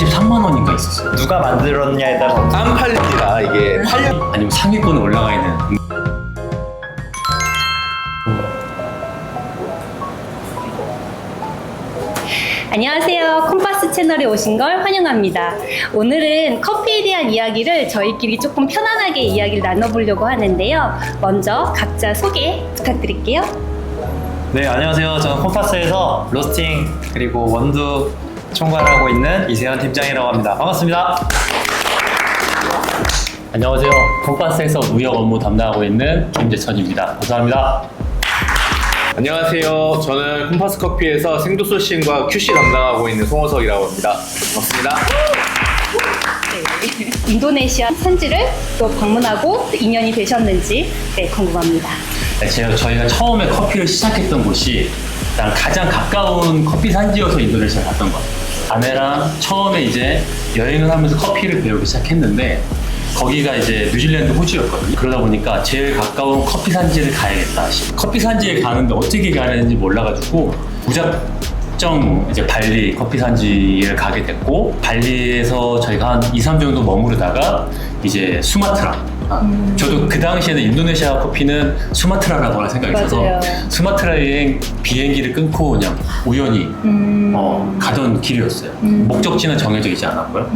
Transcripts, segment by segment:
23만 원인가 있었어요. 누가 만들었냐에 따라 안 팔립니다. 이게 아니면 상위권에 올라가 있는. 안녕하세요. 콤파스 채널에 오신 걸 환영합니다. 오늘은 커피에 대한 이야기를 저희끼리 조금 편안하게 이야기를 나눠보려고 하는데요. 먼저 각자 소개 부탁드릴게요. 네, 안녕하세요. 저는 콤파스에서 로스팅 그리고 원두 총괄하고 있는 이세현 팀장이라고 합니다. 반갑습니다. 안녕하세요. 콤파스에서 무역 업무 담당하고 있는 김재천입니다. 감사합니다. 안녕하세요. 저는 콤파스 커피에서 생도 소싱과 QC 담당하고 있는 송호석이라고 합니다. 반갑습니다. 네. 인도네시아 산지를 또 방문하고 또 인연이 되셨는지 궁금합니다. 저희가 처음에 커피를 시작했던 곳이 일단 가장 가까운 커피 산지여서 인도네시아 갔던 것 같아요. 아내랑 처음에 이제 여행을 하면서 커피를 배우기 시작했는데 거기가 이제 뉴질랜드 호주였거든요. 그러다 보니까 제일 가까운 커피 산지를 가야겠다. 커피 산지에 가는데 어떻게 가야 되는지 몰라가지고 무작정 이제 발리 커피 산지를 가게 됐고, 발리에서 저희가 한 2-3주 정도 머무르다가 이제 수마트라. 저도 그 당시에는 인도네시아 커피는 수마트라라고 할 생각이 있어서 맞아요. 수마트라 여행 비행기를 끊고 그냥 우연히 가던 길이었어요. 목적지는 정해져 있지 않았고요.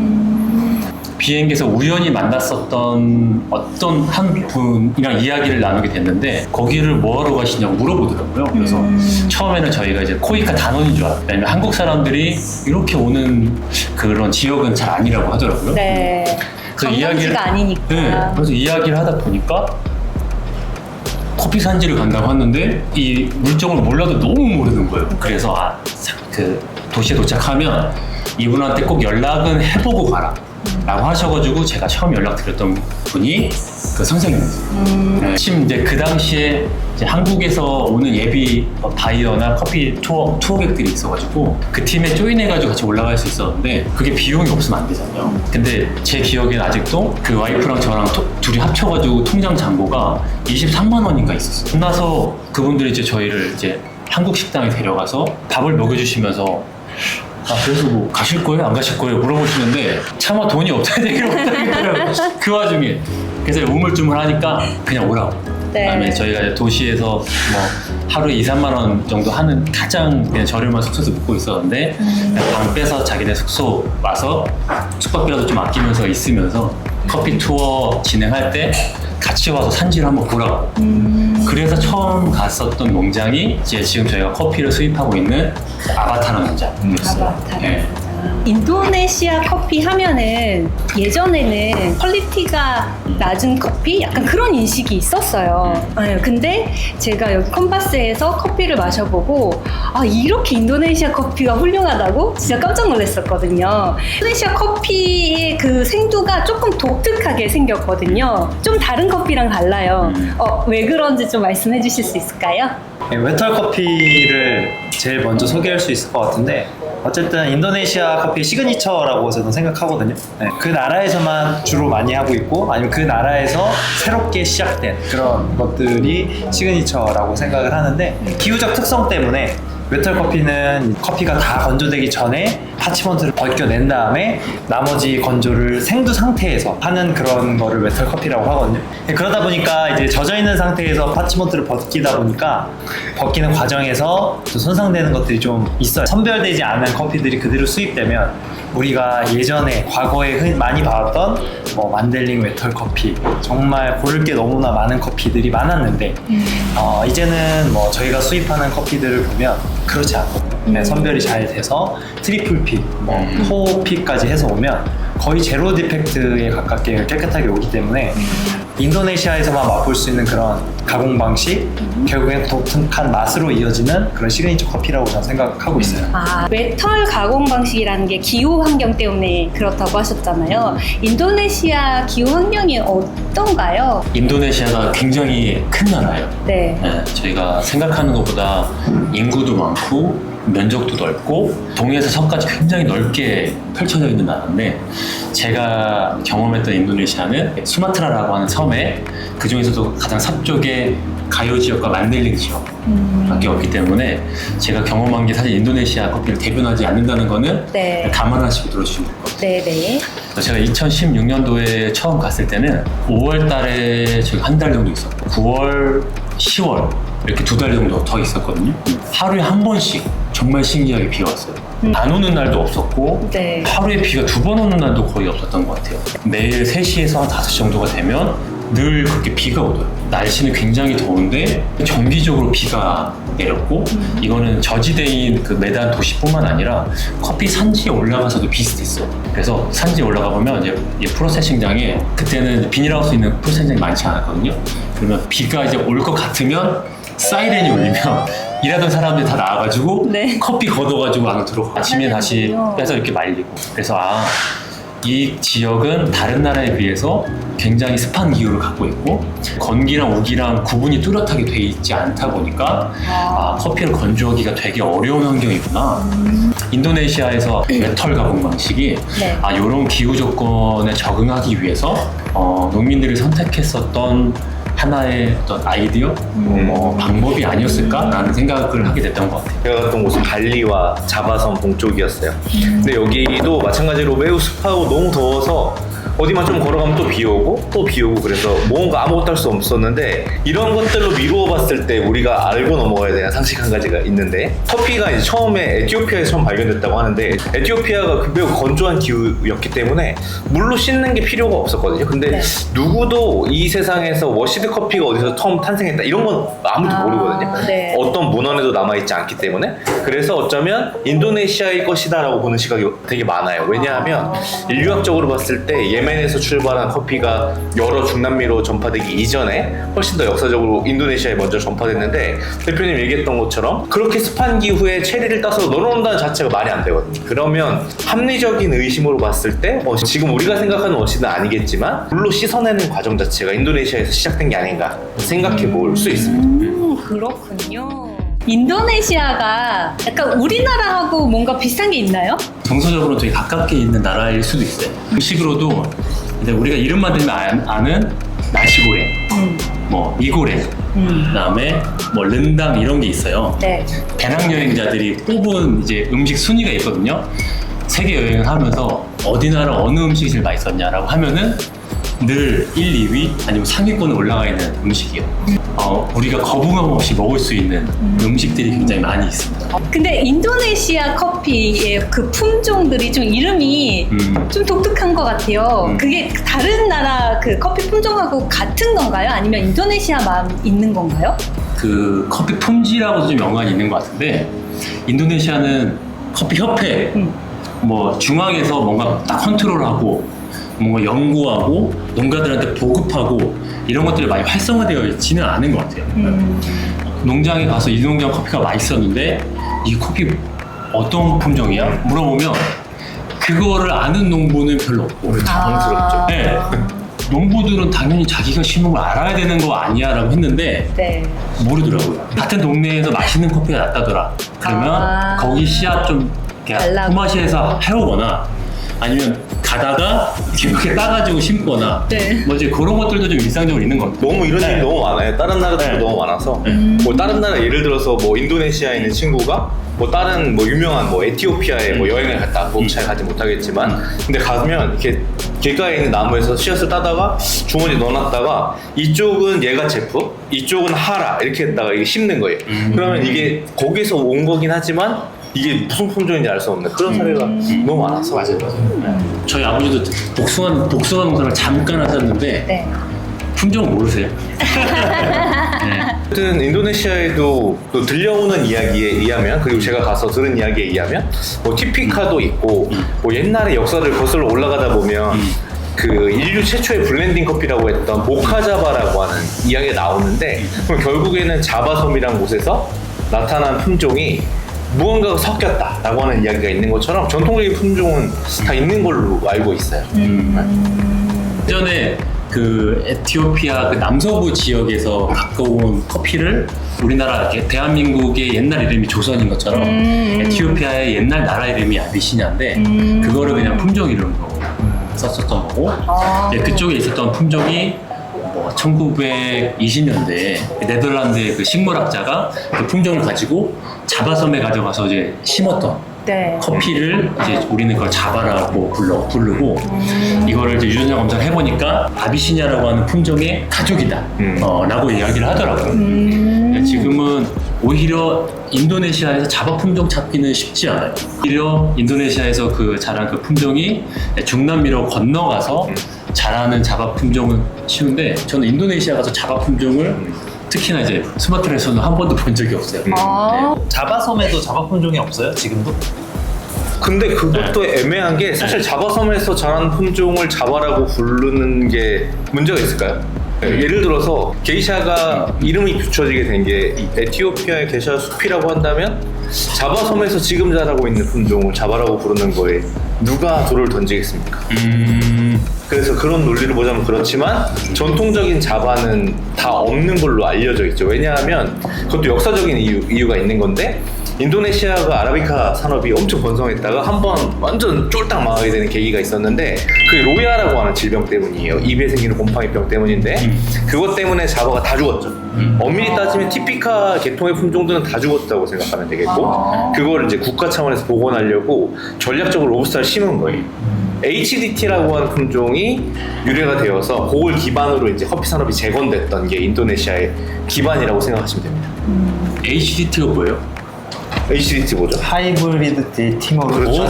비행기에서 우연히 만났었던 어떤 한 분이랑 이야기를 나누게 됐는데 거기를 뭐하러 가시냐고 물어보더라고요. 그래서 처음에는 저희가 이제 코이카 단원인 줄 알았어요. 왜냐면 한국 사람들이 이렇게 오는 그런 지역은 잘 아니라고 하더라고요. 네. 관광지가 아니니까. 네, 그래서 이야기를 하다 보니까 커피 산지를 간다고 하는데 이 물정을 몰라도 너무 모르는 거예요. 그래서 그 도시에 도착하면 이분한테 꼭 연락은 해보고 가라 라고 하셔가지고 제가 처음 연락드렸던 분이 그 선생님이었어요. 네, 지금 이제 그 당시에 이제 한국에서 오는 예비 바이어나 커피 투어객들이 있어가지고 그 팀에 조인해가지고 같이 올라갈 수 있었는데 그게 비용이 없으면 안 되잖아요. 근데 제 기억에는 아직도 그 와이프랑 저랑 둘이 합쳐가지고 통장 잔고가 23만 원인가 있었어요. 끝나서 그분들이 이제 저희를 이제 한국 식당에 데려가서 밥을 먹여주시면서 그래서 뭐 가실 거예요? 안 가실 거예요? 물어보시는데 차마 돈이 없다는 얘기를 못하겠더라고요. 그 와중에. 그래서 우물쭈물하니까 그냥 오라고. 네. 그다음에 저희가 이제 도시에서 뭐 하루에 2-3만 원 정도 하는 가장 그냥 저렴한 숙소에서 묵고 있었는데 그냥 방 빼서 자기네 숙소 와서 숙박비라도 좀 아끼면서 있으면서 커피 투어 진행할 때 같이 와서 산지를 한번 보라고. 그래서 처음 갔었던 농장이 이제 지금 저희가 커피를 수입하고 있는 아바타라 농장이었어요. 아바타라 네. 농장. 인도네시아 커피 하면은 예전에는 퀄리티가 낮은 커피? 약간 그런 인식이 있었어요. 네, 근데 제가 여기 콤파스에서 커피를 마셔보고 이렇게 인도네시아 커피가 훌륭하다고 진짜 깜짝 놀랐었거든요. 인도네시아 커피의 그 생두가 조금 독특하게 생겼거든요. 좀 다른 커피랑 달라요. 왜 그런지 좀 말씀해 주실 수 있을까요? 네, 웨털 커피를 제일 먼저 소개할 수 있을 것 같은데 어쨌든 인도네시아 커피의 시그니처라고 저는 생각하거든요. 네, 그 나라에서만 주로 많이 하고 있고 아니면 그 나라에서 새롭게 시작된 그런 것들이 시그니처라고 생각을 하는데 기후적 특성 때문에 웨털 커피는 커피가 다 건조되기 전에 파치먼트를 벗겨낸 다음에 나머지 건조를 생두 상태에서 하는 그런 거를 웨털 커피라고 하거든요. 그러다 보니까 이제 젖어있는 상태에서 파치먼트를 벗기다 보니까 벗기는 과정에서 손상되는 것들이 좀 있어요. 선별되지 않은 커피들이 그대로 수입되면 우리가 예전에 과거에 많이 봐왔던 뭐 만델링 웨털 커피 정말 고를 게 너무나 많은 커피들이 많았는데 이제는 뭐 저희가 수입하는 커피들을 보면 그렇지 않거든요. 네, 선별이 잘 돼서 트리플 픽, 뭐 포픽까지 해서 오면 거의 제로 디펙트에 가깝게 깨끗하게 오기 때문에 인도네시아에서만 맛볼 수 있는 그런 가공 방식, 결국엔 독특한 맛으로 이어지는 그런 시그니처 커피라고 저는 생각하고 있어요. 웨털 가공 방식이라는 게 기후 환경 때문에 그렇다고 하셨잖아요. 인도네시아 기후 환경이 어떤가요? 인도네시아가 굉장히 큰 나라예요. 네. 네, 저희가 생각하는 것보다 인구도 많고 면적도 넓고 동에서 서까지 굉장히 넓게 펼쳐져 있는 나라인데 제가 경험했던 인도네시아는 수마트라라고 하는 섬에 그 중에서도 가장 서쪽에 가요 지역과 만델링 지역 밖에 없기 때문에 제가 경험한 게 사실 인도네시아 커피를 대변하지 않는다는 거는 네. 감안하시고 들어주시면 될 것 같아요. 네네. 제가 2016년도에 처음 갔을 때는 5월 달에 지금 한 달 정도 있었고 9월, 10월 이렇게 2달 정도 더 있었거든요. 하루에 한 번씩 정말 신기하게 비가 왔어요. 안 오는 날도 없었고 네. 하루에 비가 2번 오는 날도 거의 없었던 것 같아요. 매일 3시에서 한 5시 정도가 되면 늘 그렇게 비가 오더라고요. 날씨는 굉장히 더운데 정기적으로 비가 내렸고 이거는 저지대인 그 메단 도시뿐만 아니라 커피 산지에 올라가서도 비슷했어요. 그래서 산지에 올라가 보면 이제 이 프로세싱장에 그때는 비닐하우스 있는 프로세싱장이 많지 않았거든요. 그러면 비가 이제 올 것 같으면 사이렌이 울리면 일하던 사람들이 다 나와가지고 네. 커피 걷어가지고 안으로 들어가 아침에 다시 빼서 이렇게 말리고 그래서 이 지역은 다른 나라에 비해서 굉장히 습한 기후를 갖고 있고 건기랑 우기랑 구분이 뚜렷하게 돼 있지 않다 보니까 커피를 건조하기가 되게 어려운 환경이구나. 인도네시아에서 메털 가공 방식이 네. 이런 기후 조건에 적응하기 위해서 농민들이 선택했었던 하나의 어떤 아이디어, 방법이 아니었을까라는 생각을 하게 됐던 것 같아요. 제가 갔던 곳은 발리와 자바섬 동쪽이었어요. 근데 여기도 마찬가지로 매우 습하고 너무 더워서 어디만 좀 걸어가면 또 비 오고 또 비 오고 그래서 뭔가 아무것도 할 수 없었는데 이런 것들로 미루어 봤을 때 우리가 알고 넘어가야 되는 상식 한 가지가 있는데 커피가 이제 처음에 에티오피아에서 처음 발견됐다고 하는데 에티오피아가 매우 건조한 기후였기 때문에 물로 씻는 게 필요가 없었거든요. 근데 네. 누구도 이 세상에서 워시드 커피가 어디서 처음 탄생했다 이런 건 아무도 모르거든요. 네. 어떤 문헌에도 남아있지 않기 때문에 그래서 어쩌면 인도네시아의 것이다 라고 보는 시각이 되게 많아요. 왜냐하면 인류학적으로 봤을 때 예멘에서 출발한 커피가 여러 중남미로 전파되기 이전에 훨씬 더 역사적으로 인도네시아에 먼저 전파됐는데 대표님 얘기했던 것처럼 그렇게 습한 기후에 체리를 따서 널어놓는다는 자체가 말이 안 되거든요. 그러면 합리적인 의심으로 봤을 때 지금 우리가 생각하는 워시는 아니겠지만 물로 씻어내는 과정 자체가 인도네시아에서 시작된 게 아닌가 생각해 볼 수 있습니다. 그렇군요. 인도네시아가 약간 우리나라하고 뭔가 비슷한 게 있나요? 정서적으로 되게 가깝게 있는 나라일 수도 있어요. 음식으로도 이제 우리가 이름만 들면 아는 나시고랭, 뭐 미고랭, 그다음에 뭐 른당 이런 게 있어요. 네. 배낭여행자들이 뽑은 이제 음식 순위가 있거든요. 세계 여행을 하면서 어디 나라 어느 음식이 제일 맛있었냐라고 하면은 늘 1, 2위 아니면 상위권에 올라가 있는 음식이요. 우리가 거부감 없이 먹을 수 있는 음식들이 굉장히 많이 있습니다. 근데 인도네시아 커피의 그 품종들이 좀 이름이 좀 독특한 것 같아요. 그게 다른 나라 그 커피 품종하고 같은 건가요? 아니면 인도네시아만 있는 건가요? 그 커피 품질하고도 좀 연관이 있는 것 같은데 인도네시아는 커피 협회 뭐 중앙에서 뭔가 딱 컨트롤하고 뭔가 연구하고 농가들한테 보급하고 이런 것들이 많이 활성화되어 있지는 않은 것 같아요. 농장에 가서 이 농장 커피가 맛있었는데 이 커피 어떤 품종이야? 물어보면 그거를 아는 농부는 별로 없고 당황스럽죠. 네. 농부들은 당연히 자기가 심은 걸 알아야 되는 거 아니야 라고 했는데 네. 모르더라고요. 같은 동네에서 맛있는 커피가 낫다더라. 그러면 거기 씨앗 좀 달라고. 포마시에서 해오거나 아니면 가다가 이렇게 따가지고 심거나 네. 뭐 이제 그런 것들도 좀 일상적으로 있는 것 같아요. 너무 이런 일이 네. 너무 많아요. 다른 나라들도 네. 너무 많아서 뭐 다른 나라 예를 들어서 뭐 인도네시아에 있는 친구가 뭐 다른 뭐 유명한 뭐 에티오피아에 뭐 여행을 갔다 뭐 잘 가지 못하겠지만 근데 가면 이렇게 길가에 있는 나무에서 씨앗을 따다가 주머니에 넣어놨다가 이쪽은 얘가 제프 이쪽은 하라 이렇게 했다가 이게 심는 거예요. 그러면 이게 거기서 온 거긴 하지만 이게 무슨 품종인지 알 수 없는 그런 사례가 너무 많아서 맞아요. 저희 아버지도 복숭아 농사를 잠깐 하셨는데 네. 품종을 모르세요? 아무튼 인도네시아에도 또 들려오는 이야기에 의하면 그리고 제가 가서 들은 이야기에 의하면 뭐 티피카도 있고 뭐 옛날의 역사를 거슬러 올라가다 보면 그 인류 최초의 블렌딩 커피라고 했던 모카자바라고 하는 이야기가 나오는데 그럼 결국에는 자바섬이라는 곳에서 나타난 품종이 무언가가 섞였다라고 하는 이야기가 있는 것처럼 전통적인 품종은 다 있는 걸로 알고 있어요. 예전에 그 에티오피아 그 남서부 지역에서 가까운 커피를 우리나라 대한민국의 옛날 이름이 조선인 것처럼 에티오피아의 옛날 나라 이름이 아비시냐인데 그거를 그냥 품종 이름으로 썼었던 거고 그쪽에 있었던 품종이 뭐 1920년대에 네덜란드의 그 식물학자가 그 품종을 가지고 자바섬에 가져가서 이제 심었던 네. 커피를 이제 우리는 그걸 자바라고 부르고 이거를 이제 유전자 검사를 해보니까 아비시니아라고 하는 품종의 가족이다 라고 이야기를 하더라고요. 그러니까 지금은 오히려 인도네시아에서 자바 품종 찾기는 쉽지 않아요. 오히려 인도네시아에서 그 자란 그 품종이 중남미로 건너가서 자라는 자바 품종은 쉬운데 저는 인도네시아 가서 자바 품종을 특히나 이제 스마트폰에서는 한 번도 본 적이 없어요. 아. 자바섬에도 자바 품종이 없어요? 지금도? 근데 그것도 애매한 게 사실 자바섬에서 자란 품종을 자바라고 부르는 게 문제가 있을까요? 예를 들어서 게이샤가 이름이 붙여지게 된 게 에티오피아의 게이샤 숲이라고 한다면 자바섬에서 지금 자라고 있는 품종을 자바라고 부르는 거에 누가 돌을 던지겠습니까? 그래서 그런 논리를 보자면 그렇지만 전통적인 자바는 다 없는 걸로 알려져 있죠. 왜냐하면 그것도 역사적인 이유가 있는 건데 인도네시아가 아라비카 산업이 엄청 번성했다가 한번 완전 쫄딱 망하게 되는 계기가 있었는데 그게 로야라고 하는 질병 때문이에요. 입에 생기는 곰팡이병 때문인데 그것 때문에 자바가 다 죽었죠. 엄밀히 따지면 티피카 계통의 품종들은 다 죽었다고 생각하면 되겠고 그걸 이제 국가 차원에서 복원하려고 전략적으로 로부스타를 심은 거예요. HDT라고 하는 품종이 유래가 되어서 그걸 기반으로 이제 커피 산업이 재건됐던 게 인도네시아의 기반이라고 생각하시면 됩니다. HDT가 뭐예요? HDT 뭐죠? 하이브리드 디티모르. 그렇죠.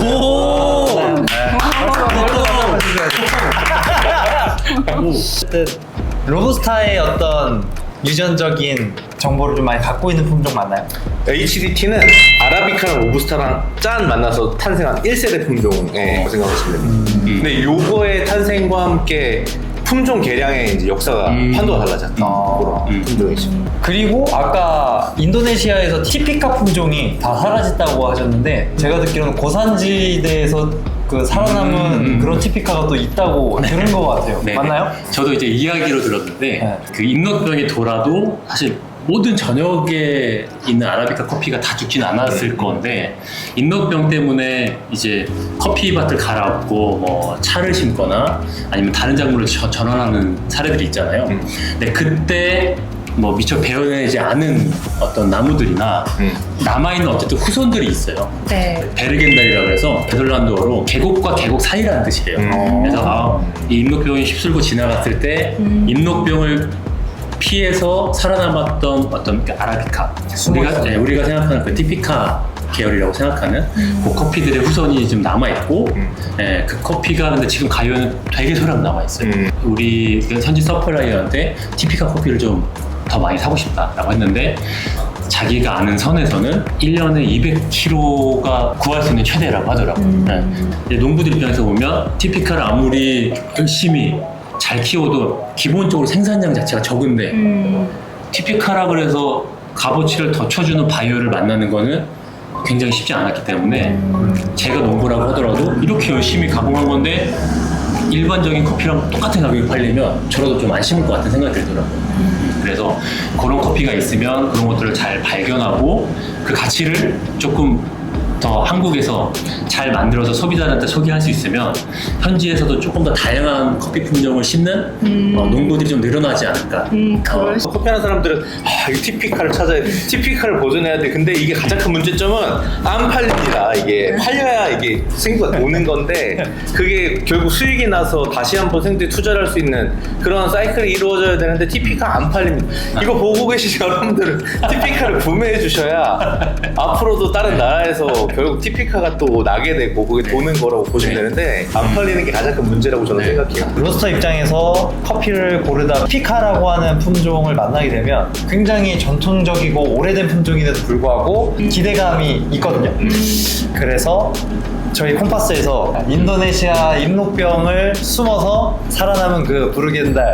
어쨌든 로부스타의 어떤 유전적인 정보를 좀 많이 갖고 있는 품종 맞나요? HDT는 아라비카랑 로부스타랑 짠 만나서 탄생한 1세대 품종이라고 생각하시면 됩니다. 근데 요거의 탄생과 함께 품종 개량의 이제 역사가 판도가 달라졌던 그런 품종이죠. 그리고 아까 인도네시아에서 티피카 품종이 다 사라졌다고 하셨는데 제가 듣기로는 고산지대에서 그 살아남은 그런 티피카가 또 있다고 들은 것 같아요. 네. 맞나요? 저도 이제 이야기로 들었는데 네. 그 인력병이 돌아도 사실 모든 전역에 있는 아라비카 커피가 다 죽진 않았을 건데 인력병 때문에 이제 커피밭을 갈아엎고 뭐 차를 심거나 아니면 다른 작물을 전환하는 사례들이 있잖아요. 근데 그때 뭐 미처 베어내지 않은 어떤 나무들이나 남아있는 어쨌든 후손들이 있어요. 네. 베르겐달이라고 해서 네덜란드어로 계곡과 계곡 사이라는 뜻이에요. 그래서 이 임록병이 휩쓸고 지나갔을 때 임록병을 피해서 살아남았던 어떤 그 아라비카 우리가 생각하는 그 티피카 계열이라고 생각하는 그 커피들의 후손이 좀 남아있고 그 커피가 근데 지금 가요에는 되게 소량 남아있어요. 우리 현지 서플라이어한테 티피카 커피를 좀 더 많이 사고 싶다라고 했는데 자기가 아는 선에서는 1년에 200kg가 구할 수 있는 최대라고 하더라고요. 농부들 입장에서 보면 티피카를 아무리 열심히 잘 키워도 기본적으로 생산량 자체가 적은데 티피카라 그래서 값어치를 더 쳐주는 바이오를 만나는 거는 굉장히 쉽지 않았기 때문에 제가 농부라고 하더라도 이렇게 열심히 가공한 건데 일반적인 커피랑 똑같은 가격에 팔리면 저라도 좀 안심할 것 같은 생각이 들더라고요. 그래서 그런 커피가 있으면 그런 것들을 잘 발견하고 그 가치를 조금 더 한국에서 잘 만들어서 소비자한테 소개할 수 있으면 현지에서도 조금 더 다양한 커피 품종을 심는 농부들이 좀 늘어나지 않을까. 커피하는 사람들은 이거 티피카를 찾아야 돼. 티피카를 보존해야 돼. 근데 이게 가장 큰 문제점은 안 팔립니다. 이게 팔려야 이게 생수가 도는 건데 그게 결국 수익이 나서 다시 한번 생수에 투자를 할 수 있는 그런 사이클이 이루어져야 되는데 티피카 안 팔립니다. 이거 보고 계신 여러분들은 티피카를 구매해 주셔야 앞으로도 다른 나라에서 결국 티피카가 또 나게 되고 그게 도는 거라고 보시면 되는데 안 팔리는 게 가장 큰 문제라고 저는 생각해요. 로스터 입장에서 커피를 고르다 피카라고 하는 품종을 만나게 되면 굉장히 전통적이고 오래된 품종인데도 불구하고 기대감이 있거든요. 그래서 저희 콤파스에서 인도네시아 임록병을 숨어서 살아남은 그 부르겐달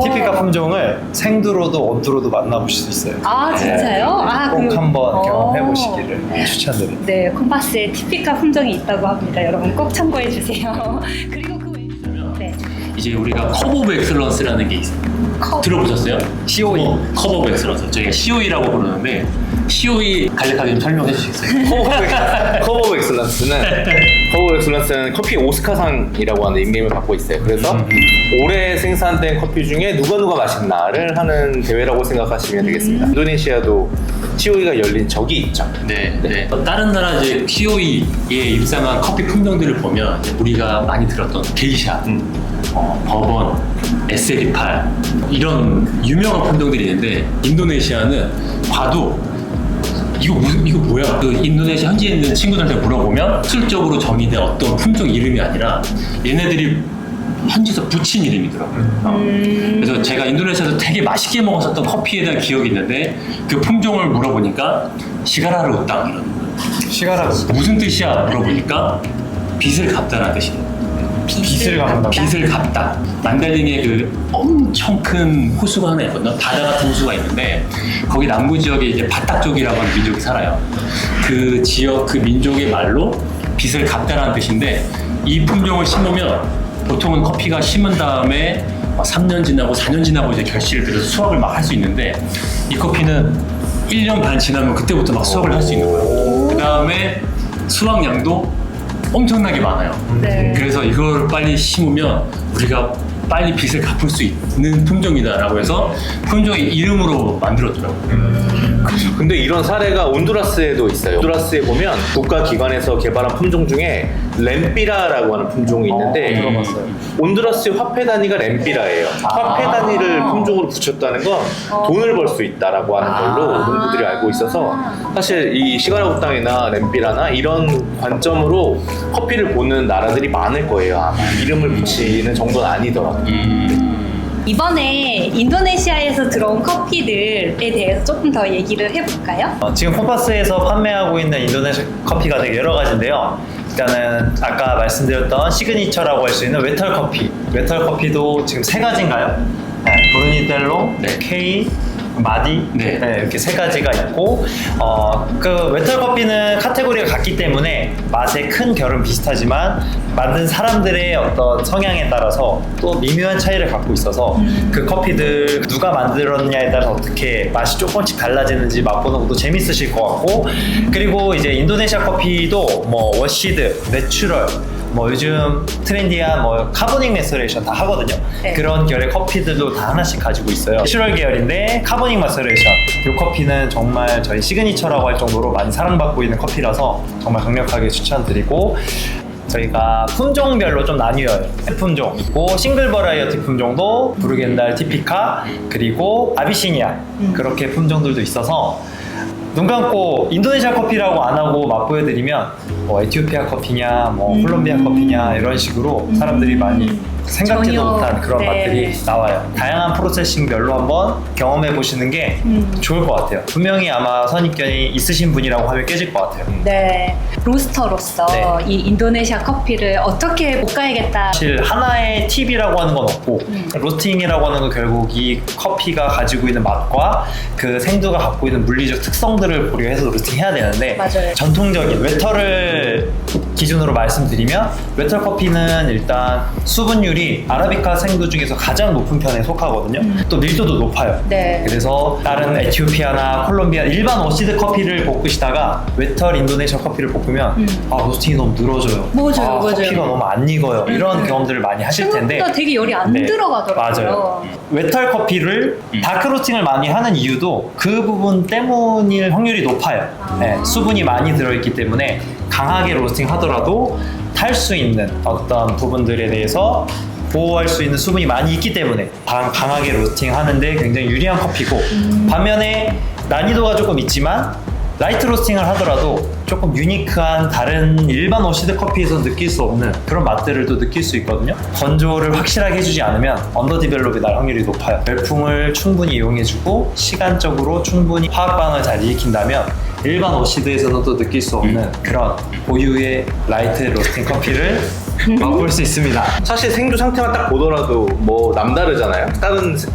티피카 품종을 생두로도 원두로도 만나보실 수 있어요. 아 진짜요? 아, 꼭 한번 경험해 보시기를 추천드립니다. 네, 콤파스에 티피카 품종이 있다고 합니다. 여러분 꼭 참고해 주세요. 그리고 그 외에 이제 우리가 커브 오브 엑셀런스라는 게 있어요. 들어보셨어요? COE. 커브 오브 엑셀런스. 저희가 COE라고 부르는데 COE 간략하게 좀 설명해 주시겠어요? 커버 오브 엑슬런스는 커피 오스카상이라고 하는 닉네임을 갖고 있어요. 그래서 올해 생산된 커피 중에 누가 맛있나를 하는 대회라고 생각하시면 되겠습니다. 인도네시아도 COE가 열린 적이 있죠. 네. 다른 나라 이제 COE에 입상한 커피 품종들을 보면 이제 우리가 많이 들었던 게이샤, 버번, SL28 이런 유명한 품종들이 있는데 인도네시아는 봐도 이거 뭐야? 그 인도네시아 현지에 있는 친구들한테 물어보면 실질적으로 정의된 어떤 품종 이름이 아니라 얘네들이 현지에서 붙인 이름이더라고요. 그래서 제가 인도네시아에서 되게 맛있게 먹었었던 커피에 대한 기억이 있는데 그 품종을 물어보니까 시가라르 우땅 이런 거예요. 시가라 무슨 뜻이야? 물어보니까 빚을 갚다라는 뜻이에요. 빚을 갚는다. 빚을 갚다. 만달링에 그 엄청 큰 호수가 하나 있거든요. 바다 같은 호수가 있는데 거기 남부 지역에 이제 바딱 쪽이라고 하는 민족이 살아요. 그 지역 그 민족의 말로 빚을 갚다라는 뜻인데 이 품종을 심으면 보통은 커피가 심은 다음에 3년 지나고 4년 지나고 이제 결실을 들여서 수확을 막 할 수 있는데 이 커피는 1년 반 지나면 그때부터 막 수확을 할 수 있는 거예요. 그 다음에 수확량도 엄청나게 많아요. 네. 그래서 이걸 빨리 심으면 우리가 빨리 빚을 갚을 수 있는 품종이다라고 해서 품종의 이름으로 만들었더라고요. 근데 이런 사례가 온두라스에도 있어요. 온두라스에 보면 국가기관에서 개발한 품종 중에 렘피라라고 하는 품종이 있는데 들어봤어요. 온두라스의 화폐 단위가 렘피라예요. 화폐 단위를 품종으로 붙였다는 건 돈을 벌 수 있다라고 하는 걸로 농부들이 알고 있어서 사실 이 시가라우 땅이나 렘피라나 이런 관점으로 커피를 보는 나라들이 많을 거예요. 아마 이름을 붙이는 정도는 아니더라고요. 이번에 인도네시아에서 들어온 커피들에 대해서 조금 더 얘기를 해볼까요? 지금 콤파스에서 판매하고 있는 인도네시아 커피가 되게 여러 가지인데요. 일단은 아까 말씀드렸던 시그니처라고 할 수 있는 웨털 커피. 웨털 커피도 지금 3가지인가요? 네, 브루니텔로, 네. K, 마디 네. 이렇게 3가지가 있고 그 웨털 커피는 카테고리가 같기 때문에 맛의 큰 결은 비슷하지만 만든 사람들의 어떤 성향에 따라서 또 미묘한 차이를 갖고 있어서 그 커피들 누가 만들었냐에 따라서 어떻게 맛이 조금씩 달라지는지 맛보는 것도 재밌으실 것 같고 그리고 이제 인도네시아 커피도 뭐 워시드, 내추럴 뭐 요즘 트렌디한 뭐 카보닉 메서레이션 다 하거든요. 네. 그런 결의 커피들도 다 하나씩 가지고 있어요. 내추럴 계열인데 카보닉 메서레이션 이 커피는 정말 저희 시그니처라고 할 정도로 많이 사랑받고 있는 커피라서 정말 강력하게 추천드리고 저희가 품종별로 좀 나뉘어요. 품종 있고 싱글 버라이어티 품종도 부르겐달, 티피카 그리고 아비시니아 그렇게 품종들도 있어서 눈 감고 인도네시아 커피라고 안 하고 맛보여드리면 뭐 에티오피아 커피냐 뭐 콜롬비아 커피냐 이런 식으로 사람들이 많이 생각지도 전혀, 못한 그런 네. 맛들이 나와요. 다양한 프로세싱별로 한번 경험해 보시는 게 좋을 것 같아요. 분명히 아마 선입견이 있으신 분이라고 하면 깨질 것 같아요. 네, 로스터로서 네. 이 인도네시아 커피를 어떻게 볶아야겠다. 사실 하나의 팁이라고 하는 건 없고 로스팅이라고 하는 건 결국 이 커피가 가지고 있는 맛과 그 생두가 갖고 있는 물리적 특성들을 고려해서 로스팅해야 되는데 맞아요. 전통적인 웨터를 기준으로 말씀드리면 웨터 커피는 일단 수분율이 아라비카 생두 중에서 가장 높은 편에 속하거든요. 또 밀도도 높아요. 네. 그래서 다른 에티오피아나 콜롬비아 일반 워시드 커피를 볶으시다가 웨털 인도네시아 커피를 볶으면 로스팅이 너무 늘어져요. 맞아요. 커피가 너무 안 익어요. 이런 경험들을 많이 하실 텐데 생각보다 되게 열이 안 네. 들어가더라고요. 맞아요. 웨털 커피를 다크 로스팅을 많이 하는 이유도 그 부분 때문일 확률이 높아요. 네, 수분이 많이 들어있기 때문에 강하게 로스팅 하더라도 탈 수 있는 어떤 부분들에 대해서 보호할 수 있는 수분이 많이 있기 때문에 강하게 로스팅 하는데 굉장히 유리한 커피고 반면에 난이도가 조금 있지만 라이트 로스팅을 하더라도 조금 유니크한 다른 일반 워시드 커피에서 느낄 수 없는 그런 맛들을 또 느낄 수 있거든요. 건조를 확실하게 해주지 않으면 언더 디벨롭이 날 확률이 높아요. 열풍을 충분히 이용해주고 시간적으로 충분히 화학 반응을 잘 일으킨다면 일반 워시드에서는 또 느낄 수 없는 그런 고유의 라이트 로스팅 커피를 맛볼 수 있습니다. 사실 생두 상태만 딱 보더라도 뭐 남다르잖아요.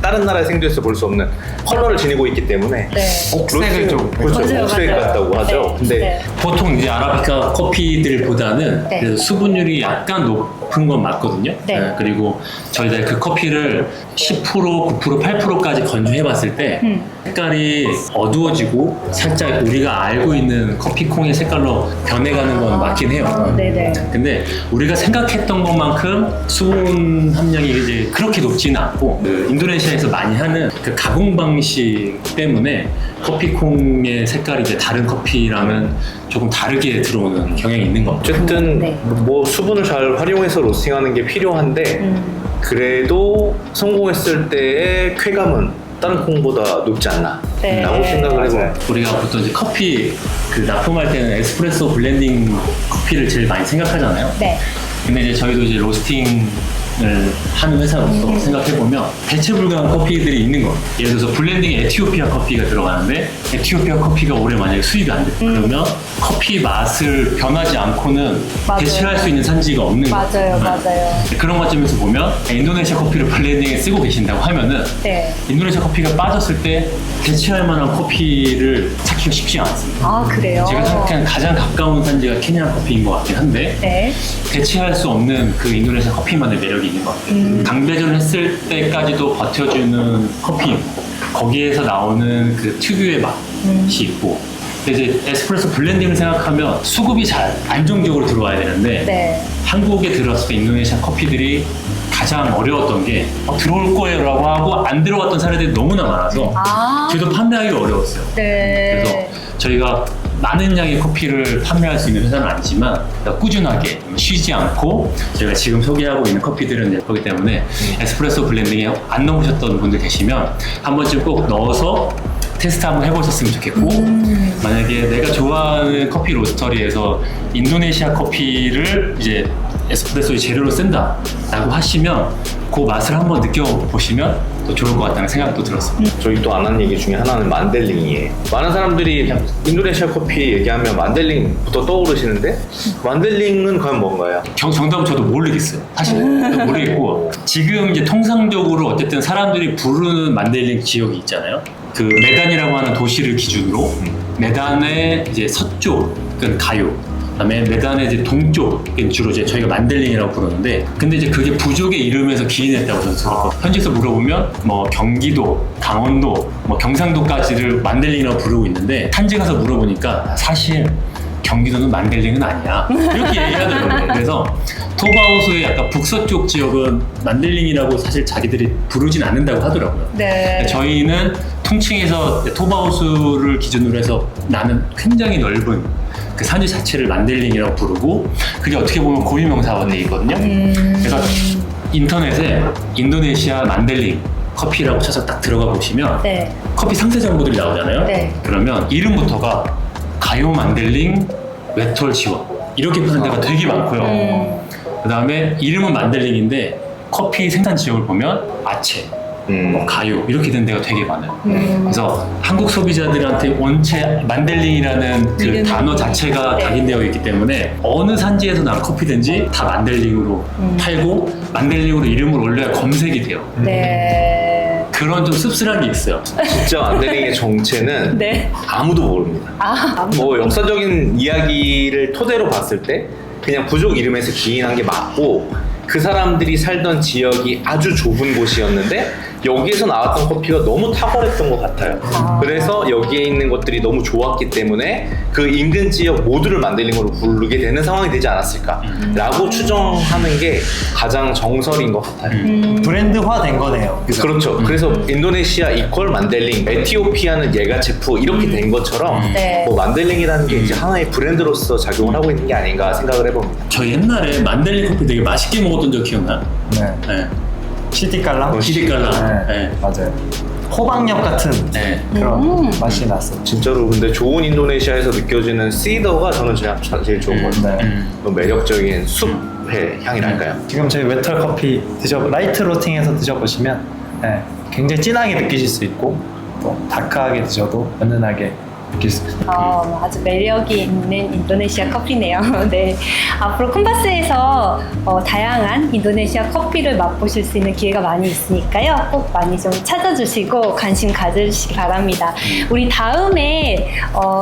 다른 나라의 생두에서 볼 수 없는 컬러를 지니고 있기 때문에 네. 옥색을 좀 그렇죠. 맞아요, 옥색 맞아요. 같다고 하죠. 네. 근데 네. 보통 이제 아라비카 커피들보다는 네. 그래도 수분율이 약간 높은 건 맞거든요. 네. 그리고 저희가 그 커피를 10%, 9%, 8%까지 건조해봤을 때 색깔이 어두워지고 살짝 우리가 알고 있는 커피콩의 색깔로 변해가는 건 맞긴 해요. 네네. 근데 우리가 생각했던 것만큼 수분 함량이 이제 그렇게 높지는 않고 그 인도네시아에서 많이 하는 그 가공 방식 때문에 커피콩의 색깔이 이제 다른 커피랑은 조금 다르게 들어오는 경향이 있는 것 같아요. 어쨌든 네. 뭐 수분을 잘 활용해서 로스팅하는 게 필요한데 그래도 성공했을 때의 쾌감은 다른 콩보다 높지 않나 네. 라고 생각을 해봐요. 우리가 보통 이제 커피 그 납품할 때는 에스프레소 블렌딩 커피를 제일 많이 생각하잖아요. 네. 근데 이제 저희도 이제 로스팅을 하는 회사로서 생각해보면 대체 불가한 커피들이 있는 거예요. 예를 들어서 블렌딩에 에티오피아 커피가 들어가는데 에티오피아 커피가 올해 만약에 수입이 안 돼. 그러면 커피 맛을 변하지 않고는 맞아요. 대체할 수 있는 산지가 없는 거예요. 맞아요. 그런 관점에서 보면 인도네시아 커피를 블렌딩에 쓰고 계신다고 하면은 네. 인도네시아 커피가 빠졌을 때 대체할 만한 커피를 찾기가 쉽지 않습니다. 아, 그래요? 제가 생각하는 가장 가까운 산지가 케냐 커피인 것 같긴 한데 네. 대체할 수 없는 그 인도네시아 커피만의 매력이 있는 것 같아요. 강배전을 했을 때까지도 버텨주는 커피, 거기에서 나오는 그 특유의 맛이 있고, 근데 이제 에스프레소 블렌딩을 생각하면 수급이 잘 안정적으로 들어와야 되는데 네. 한국에 들어왔을 때 인도네시아 커피들이 가장 어려웠던 게 들어올 거예요 라고 하고 안 들어왔던 사례들이 너무나 많아서 아. 저희도 판매하기가 어려웠어요. 네. 그래서 저희가 많은 양의 커피를 판매할 수 있는 회사는 아니지만 꾸준하게 쉬지 않고 저희가 지금 소개하고 있는 커피들은 이제 그렇기 때문에 에스프레소 블렌딩에 안 넣으셨던 분들 계시면 한 번쯤 꼭 넣어서 테스트 한번 해보셨으면 좋겠고 만약에 내가 좋아하는 커피 로스터리에서 인도네시아 커피를 이제 에스프레소의 재료로 쓴다 라고 하시면 그 맛을 한번 느껴보시면 더 좋을 것 같다는 생각도 들었습니다. 저희 또 안 한 얘기 중에 하나는 만델링이에요. 많은 사람들이 인도네시아 커피 얘기하면 만델링부터 떠오르시는데 만델링은 과연 뭔가요? 정답은 저도 모르겠어요. 사실 저도 모르겠고 지금 이제 통상적으로 어쨌든 사람들이 부르는 만델링 지역이 있잖아요. 그 메단이라고 하는 도시를 기준으로 메단의 이제 서쪽은 가요. 그다음에 메단의 이제 동쪽은 주로 이제 저희가 만델링이라고 부르는데, 근데 이제 그게 부족의 이름에서 기인했다고 저는 들었거든요. 현지에서 물어보면 뭐 경기도, 강원도, 뭐 경상도까지를 만델링이라고 부르고 있는데 탄지 가서 물어보니까 사실 경기도는 만델링은 아니야 이렇게 얘기하더라고요. 그래서 토바우수의 약간 북서쪽 지역은 만델링이라고 사실 자기들이 부르진 않는다고 하더라고요. 네. 저희는 통칭해서 토바우수를 기준으로 해서 나는 굉장히 넓은 그 산지 자체를 만델링이라고 부르고 그게 어떻게 보면 고유명사가 돼 있거든요. 그래서 인터넷에 인도네시아 만델링 커피라고 쳐서 딱 들어가 보시면 네. 커피 상세 정보들이 나오잖아요. 네. 그러면 이름부터가 가요 만델링 웨톨 지원 이렇게 표현된 데가 되게 많고요. 그 다음에 이름은 만델링인데 커피 생산 지역을 보면 아체, 뭐 가요 이렇게 된 데가 되게 많아요. 그래서 한국 소비자들한테 원체 만델링이라는 그 이름이- 단어 자체가 네. 각인되어 있기 때문에 어느 산지에서 난 커피든지 다 만델링으로 팔고 만델링으로 이름을 올려야 검색이 돼요. 네. 그런 좀 씁쓸한 게 있어요. 진짜 만델링의 정체는 네. 아무도 모릅니다. 아, 뭐 역사적인 이야기를 토대로 봤을 때 그냥 부족 이름에서 기인한 게 맞고 그 사람들이 살던 지역이 아주 좁은 곳이었는데 여기에서 나왔던 커피가 너무 탁월했던 것 같아요. 그래서 여기에 있는 것들이 너무 좋았기 때문에 그 인근 지역 모두를 만델링으로 부르게 되는 상황이 되지 않았을까라고 추정하는 게 가장 정설인 것 같아요. 브랜드화 된 거네요. 그죠? 그렇죠. 그래서 인도네시아 이퀄 만델링, 에티오피아는 예가체프 이렇게 된 것처럼 네. 뭐 만델링이라는 게 이제 하나의 브랜드로서 작용을 하고 있는 게 아닌가 생각을 해봅니다. 저 옛날에 만델링 커피 되게 맛있게 먹었던 적 기억나요? 네. 네. 시티깔랑? 시리깔라. 네. 네. 맞아요. 호박엿 같은 네. 그런 맛이 났어요. 진짜로 근데 좋은 인도네시아에서 느껴지는 시더가 저는 제일 좋은 것 같아요. 네. 너무 매력적인 숲의 향이랄까요? 지금 저희 웨털 커피 라이트 로팅해서 드셔보시면 네, 굉장히 진하게 느끼실 수 있고 또 다크하게 드셔도 은은하게 아주 매력이 있는 인도네시아 커피네요. 네. 앞으로 콤파스에서 다양한 인도네시아 커피를 맛보실 수 있는 기회가 많이 있으니까요. 꼭 많이 좀 찾아주시고 관심 가져주시기 바랍니다. 우리 다음에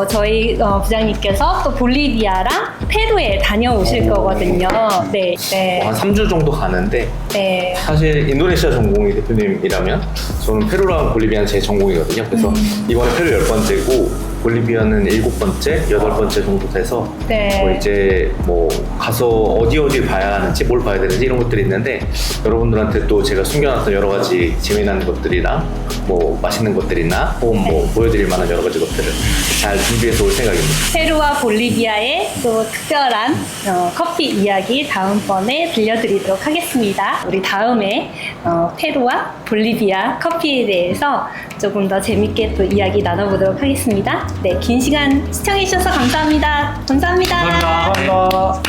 저희 부장님께서 또 볼리비아랑 페루에 다녀오실 거거든요. 네. 네. 한 3주 정도 가는데 네. 사실 인도네시아 전공이 대표님이라면 저는 페루랑 볼리비아는 제 전공이거든요. 그래서 이번에 페루 10번째고 볼리비아는 7번째, 8번째 정도 돼서 네. 뭐 이제 뭐 가서 어디 봐야 하는지 뭘 봐야 되는지 이런 것들이 있는데 여러분들한테 또 제가 숨겨놨던 여러 가지 재미난 것들이랑 뭐 맛있는 것들이나 혹은 뭐 보여드릴 만한 여러 가지 것들을 잘 준비해서 올 생각입니다. 페루와 볼리비아의 또 특별한 커피 이야기 다음번에 들려드리도록 하겠습니다. 우리 다음에 페루와 볼리비아 커피에 대해서 조금 더 재밌게 또 이야기 나눠보도록 하겠습니다. 네, 긴 시간 시청해주셔서 감사합니다. 감사합니다. 감사합니다. 감사합니다.